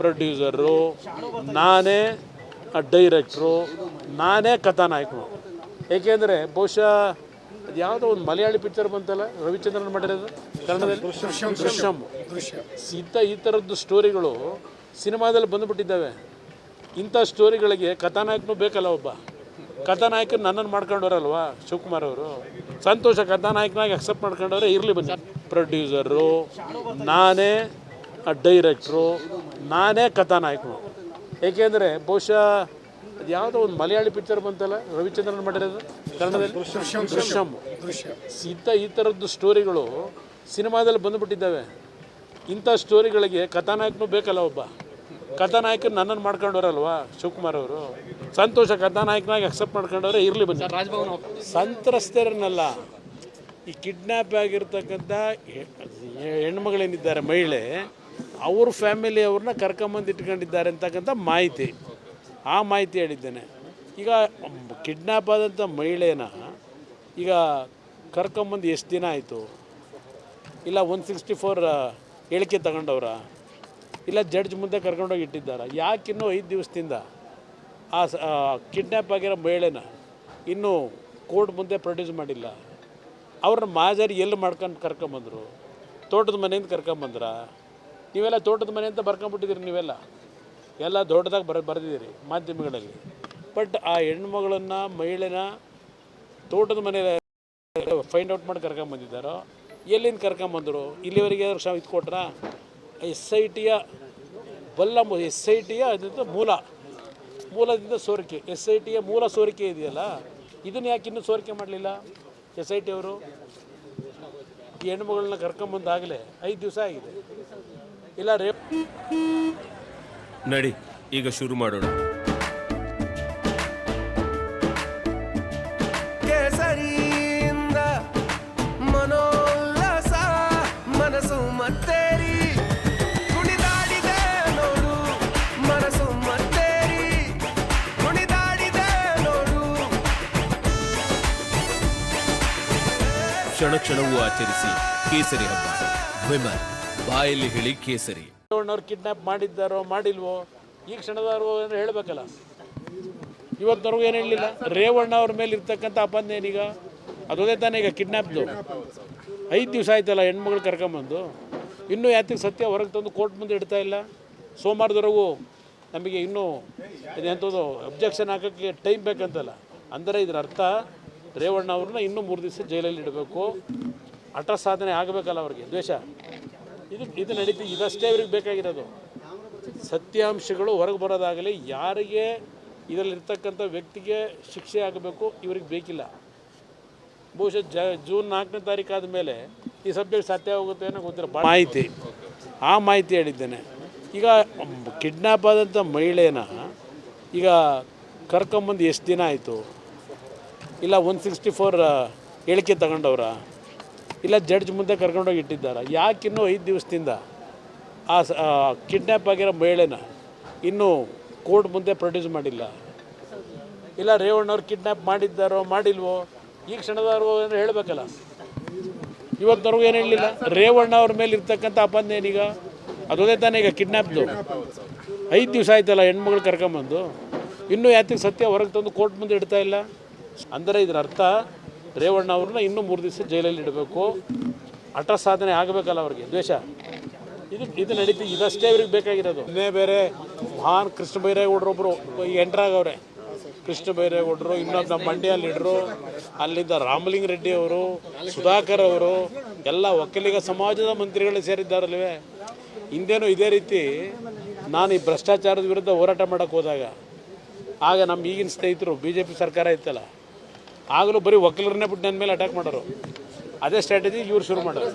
Producer, ನಾನೇ ಡೈರೆಕ್ಟ್ರು, ನಾನೇ ಕಥಾನಾಯಕರು. ಏಕೆಂದರೆ ಬಹುಶಃ ಅದು ಯಾವುದೋ ಒಂದು ಮಲಯಾಳಿ ಪಿಕ್ಚರ್ ಬಂತಲ್ಲ, ರವಿಚಂದ್ರನ್ ಮಾಡಿರೋದು ಕನ್ನಡದಲ್ಲಿ, ದೃಶ್ಯಂ. ಈ ಥರದ್ದು ಸ್ಟೋರಿಗಳು ಸಿನಿಮಾದಲ್ಲಿ ಬಂದುಬಿಟ್ಟಿದ್ದಾವೆ. ಇಂಥ ಸ್ಟೋರಿಗಳಿಗೆ ಕಥಾನಾಯಕನೂ ಬೇಕಲ್ಲ, ಒಬ್ಬ ಕಥಾನಾಯಕನ ನನ್ನನ್ನು ಮಾಡ್ಕೊಂಡವ್ರಲ್ವಾ ಶಿವಕುಮಾರ್ ಅವರು. ಸಂತೋಷ, ಕಥಾನಾಯಕನಾಗಿ ಅಕ್ಸೆಪ್ಟ್ ಮಾಡ್ಕೊಂಡವ್ರೆ, ಇರಲಿ ಬನ್ನಿ. ಪ್ರೊಡ್ಯೂಸರು, ನಾನೇ ಡೈರೆಕ್ಟ್ರು, ನಾನೇ ಕಥಾನಾಯಕರು. ಏಕೆಂದರೆ ಬಹುಶಃ ಅದು ಯಾವುದೋ ಒಂದು ಮಲಯಾಳಿ ಪಿಕ್ಚರ್ ಬಂತಲ್ಲ, ರವಿಚಂದ್ರನ್ ಮಾಡಿರೋದು ಕನ್ನಡದಲ್ಲಿ, ದೃಶ್ಯಂ. ಈ ಥರದ್ದು ಸ್ಟೋರಿಗಳು ಸಿನಿಮಾದಲ್ಲಿ ಬಂದುಬಿಟ್ಟಿದ್ದಾವೆ. ಇಂಥ ಸ್ಟೋರಿಗಳಿಗೆ ಕಥಾನಾಯಕನೂ ಬೇಕಲ್ಲ, ಒಬ್ಬ ಕಥಾನಾಯಕನ ನನ್ನನ್ನು ಮಾಡ್ಕೊಂಡವ್ರಲ್ವಾ ಶಿವಕುಮಾರ್ ಅವರು. ಸಂತೋಷ, ಕಥಾನಾಯಕನಾಗಿ ಅಕ್ಸೆಪ್ಟ್ ಮಾಡ್ಕೊಂಡವ್ರೆ, ಇರಲಿ ಬನ್ನಿ. ಸಂತ್ರಸ್ತರನ್ನೆಲ್ಲ ಈ ಕಿಡ್ನ್ಯಾಪ್ ಆಗಿರ್ತಕ್ಕಂಥ ಹೆಣ್ಮಗಳೇನಿದ್ದಾರೆ, ಮಹಿಳೆ, ಅವ್ರ ಫ್ಯಾಮಿಲಿಯವ್ರನ್ನ ಕರ್ಕೊಂಬಂದು ಇಟ್ಕೊಂಡಿದ್ದಾರೆ ಅಂತಕ್ಕಂಥ ಮಾಹಿತಿ. ಆ ಮಾಹಿತಿ ಹೇಳಿದ್ದೇನೆ. ಈಗ ಕಿಡ್ನ್ಯಾಪ್ ಆದಂಥ ಮಹಿಳೆನ ಈಗ ಕರ್ಕೊಂಬಂದು ಎಷ್ಟು ದಿನ ಆಯಿತು? ಇಲ್ಲ 164 ಹೇಳಿಕೆ ತಗೊಂಡವ್ರ, ಇಲ್ಲ ಜಡ್ಜ್ ಮುಂದೆ ಕರ್ಕೊಂಡೋಗಿ ಇಟ್ಟಿದ್ದಾರೆ. ಯಾಕಿನ್ನೂ 5 ದಿವಸದಿಂದ ಆ ಕಿಡ್ನ್ಯಾಪ್ ಆಗಿರೋ ಮಹಿಳೆನ ಇನ್ನೂ ಕೋರ್ಟ್ ಮುಂದೆ ಪ್ರೊಡ್ಯೂಸ್ ಮಾಡಿಲ್ಲ? ಅವ್ರನ್ನ ಮಾಜಾರಿ ಎಲ್ಲಿ ಮಾಡ್ಕೊಂಡು ಕರ್ಕೊಂಬಂದರು? ತೋಟದ ಮನೆಯಿಂದ ಕರ್ಕೊಂಬಂದ್ರ? ನೀವೆಲ್ಲ ತೋಟದ ಮನೆ ಅಂತ ಬರ್ಕೊಂಬಿಟ್ಟಿದ್ದೀರಿ, ನೀವೆಲ್ಲ ಎಲ್ಲ ದೊಡ್ಡದಾಗಿ ಬರೆದಿದ್ದೀರಿ ಮಾಧ್ಯಮಗಳಲ್ಲಿ. ಬಟ್ ಆ ಹೆಣ್ಮಗಳನ್ನು, ಮಹಿಳೆನ ತೋಟದ ಮನೆ ಫೈಂಡ್ ಔಟ್ ಮಾಡಿ ಕರ್ಕೊಂಬಂದಿದ್ದಾರೋ, ಎಲ್ಲಿಂದ ಕರ್ಕೊಂಬಂದರು? ಇಲ್ಲಿವರೆಗೆ ಇದು ಕೊಟ್ರ? SITಯ ಅದಂತ ಮೂಲದಿಂದ ಸೋರಿಕೆ, SITಯ ಮೂಲ ಸೋರಿಕೆ ಇದೆಯಲ್ಲ, ಇದನ್ನು ಯಾಕೆ ಇನ್ನೂ ಸೋರಿಕೆ ಮಾಡಲಿಲ್ಲ SIT ಅವರು? ಈ ಹೆಣ್ಮಗಳನ್ನ ಕರ್ಕೊಂಬಂದಾಗಲೇ 5 ದಿವಸ ಆಗಿದೆ. ಇಲ್ಲ ನಡಿ, ಈಗ ಶುರು ಮಾಡೋಣ. ಕೇಸರಿಯಿಂದ ಮನೋಲ್ಲಾಸ ಮನಸ್ಸು ಮತ್ತೇರಿ ಕುಣಿದಾಡಿದೆ ನೋಡು, ಮನಸ್ಸು ಮತ್ತೇರಿ ಕುಣಿದಾಡಿದೆ ನೋಡು. ಕ್ಷಣ ಕ್ಷಣವೂ ಆಚರಿಸಿ ಕೇಸರಿ ಹಬ್ಬ. ವಿಮಲ್ ಬಾಯಲ್ಲಿ ಹೇಳಿ ಕೇಸರಿ. ಅವ್ರು ಕಿಡ್ನ್ಯಾಪ್ ಮಾಡಿದ್ದಾರೋ ಮಾಡಿಲ್ವೋ ಈ ಕ್ಷಣದವ್ರಿಗೂ ಏನಾರು ಹೇಳಬೇಕಲ್ಲ. ಇವತ್ತವ್ರಿಗೂ ಏನು ಹೇಳಲಿಲ್ಲ. ರೇವಣ್ಣ ಅವ್ರ ಮೇಲೆ ಇರ್ತಕ್ಕಂಥ ಅಪಂದ ಏನೀಗ? ಅದೇ ತಾನೇ ಈಗ ಕಿಡ್ನ್ಯಾಪ್ದು 5 ದಿವಸ ಆಯ್ತಲ್ಲ ಹೆಣ್ಮಗಳು ಕರ್ಕೊಂಬಂದು. ಇನ್ನೂ ಯಾತಿಗೆ ಸತ್ಯ ಹೊರಗೆ ತಂದು ಕೋರ್ಟ್ ಮುಂದೆ ಇಡ್ತಾ ಇಲ್ಲ? ಸೋಮವಾರದವರೆಗೂ ನಮಗೆ ಇನ್ನೂ ಎಂಥದ್ದು ಅಬ್ಜೆಕ್ಷನ್ ಹಾಕೋಕ್ಕೆ ಟೈಮ್ ಬೇಕಂತಲ್ಲ. ಅಂದರೆ ಇದರ ಅರ್ಥ ರೇವಣ್ಣ ಅವ್ರನ್ನ ಇನ್ನೂ 3 ದಿವಸ ಜೈಲಲ್ಲಿ ಇಡಬೇಕು. ಹಠ ಸಾಧನೆ ಆಗಬೇಕಲ್ಲ ಅವ್ರಿಗೆ, ದ್ವೇಷ. ಇದು ನಡೀತಿ. ಇದಷ್ಟೇ ಇವ್ರಿಗೆ ಬೇಕಾಗಿರೋದು. ಸತ್ಯಾಂಶಗಳು ಹೊರಗೆ ಬರೋದಾಗಲಿ, ಯಾರಿಗೆ ಇದರಲ್ಲಿರ್ತಕ್ಕಂಥ ವ್ಯಕ್ತಿಗೆ ಶಿಕ್ಷೆ ಆಗಬೇಕು ಇವ್ರಿಗೆ ಬೇಕಿಲ್ಲ. ಬಹುಶಃ ಜೂನ್ 4ನೇ ತಾರೀಕು ಆದಮೇಲೆ ಈ ಸಬ್ಜೆಕ್ಟ್ ಸತ್ಯ ಹೋಗುತ್ತೆ ಅನ್ನೋ ಗೊತ್ತಿರೋ ಮಾಹಿತಿ. ಆ ಮಾಹಿತಿ ಹೇಳಿದ್ದೇನೆ. ಈಗ ಕಿಡ್ನ್ಯಾಪ್ ಆದಂಥ ಮಹಿಳೆನ ಈಗ ಕರ್ಕೊಂಬಂದು ಎಷ್ಟು ದಿನ ಆಯಿತು? ಇಲ್ಲ 164 ಹೇಳಿಕೆ ತಗೊಂಡವ್ರ, ಇಲ್ಲ ಜಡ್ಜ್ ಮುಂದೆ ಕರ್ಕೊಂಡೋಗಿ ಇಟ್ಟಿದ್ದಾರೆ. ಯಾಕಿನ್ನೂ 5 ದಿವಸದಿಂದ ಆ ಕಿಡ್ನ್ಯಾಪ್ ಆಗಿರೋ ಮಹಿಳೆನ ಇನ್ನೂ ಕೋರ್ಟ್ ಮುಂದೆ ಪ್ರೊಡ್ಯೂಸ್ ಮಾಡಿಲ್ಲ? ಇಲ್ಲ ರೇವಣ್ಣವ್ರು ಕಿಡ್ನ್ಯಾಪ್ ಮಾಡಿದ್ದಾರೋ ಮಾಡಿಲ್ವೋ ಈ ಕ್ಷಣದವ್ರಿಗೂ ಏನಾರು ಹೇಳಬೇಕಲ್ಲ. ಇವತ್ತವ್ರಿಗೂ ಏನು ಹೇಳಲಿಲ್ಲ. ರೇವಣ್ಣ ಅವ್ರ ಮೇಲೆ ಇರ್ತಕ್ಕಂಥ ಅಪಂದ ಏನೀಗ? ಅದೇ ತಾನೇ ಈಗ ಕಿಡ್ನ್ಯಾಪ್ದು 5 ದಿವಸ ಆಯ್ತಲ್ಲ ಹೆಣ್ಮಗಳು ಕರ್ಕೊಂಬಂದು. ಇನ್ನೂ ಯಾತಿಗೆ ಸತ್ಯ ಹೊರಗೆ ತಂದು ಕೋರ್ಟ್ ಮುಂದೆ ಇಡ್ತಾ ಇಲ್ಲ? ಅಂದರೆ ಇದರ ಅರ್ಥ ರೇವಣ್ಣ ಅವ್ರನ್ನ ಇನ್ನೂ 3 ದಿವಸ ಜೈಲಲ್ಲಿ ಇಡಬೇಕು. ಹಠ ಸಾಧನೆ ಆಗಬೇಕಲ್ಲ ಅವ್ರಿಗೆ, ದ್ವೇಷ. ಇದು ನಡೀತಿ. ಇದಷ್ಟೇ ಇವ್ರಿಗೆ ಬೇಕಾಗಿರೋದು. ಇನ್ನೇ ಬೇರೆ ಮಹಾನ್ ಕೃಷ್ಣ ಬೈರೇಗೌಡರೊಬ್ಬರು ಈಗ ಎಂಟ್ರಾಗವ್ರೆ. ಕೃಷ್ಣ ಬೈರೇಗೌಡರು, ಇನ್ನೊಂದು ನಮ್ಮ ಮಂಡ್ಯ ಲೀಡ್ರು, ಅಲ್ಲಿಂದ ರಾಮಲಿಂಗ ರೆಡ್ಡಿ ಅವರು, ಸುಧಾಕರ್ ಅವರು, ಎಲ್ಲ ಒಕ್ಕಲಿಗ ಸಮಾಜದ ಮಂತ್ರಿಗಳು ಸೇರಿದ್ದಾರಲ್ವೇ. ಹಿಂದೇನೂ ಇದೇ ರೀತಿ ನಾನು ಈ ಭ್ರಷ್ಟಾಚಾರದ ವಿರುದ್ಧ ಹೋರಾಟ ಮಾಡೋಕ್ಕೆ ಹೋದಾಗ, ಆಗ ನಮ್ಮ ಈಗಿನ ಸ್ನೇಹಿತರು BJP ಸರ್ಕಾರ ಇತ್ತಲ್ಲ, ಆಗಲೂ ಬರೀ ಒಕ್ಕಲರನ್ನೇ ಬಿಟ್ಟು ನನ್ನ ಮೇಲೆ ಅಟ್ಯಾಕ್ ಮಾಡೋರು. ಅದೇ ಸ್ಟ್ರಾಟಜಿ ಇವ್ರು ಶುರು ಮಾಡೋರು.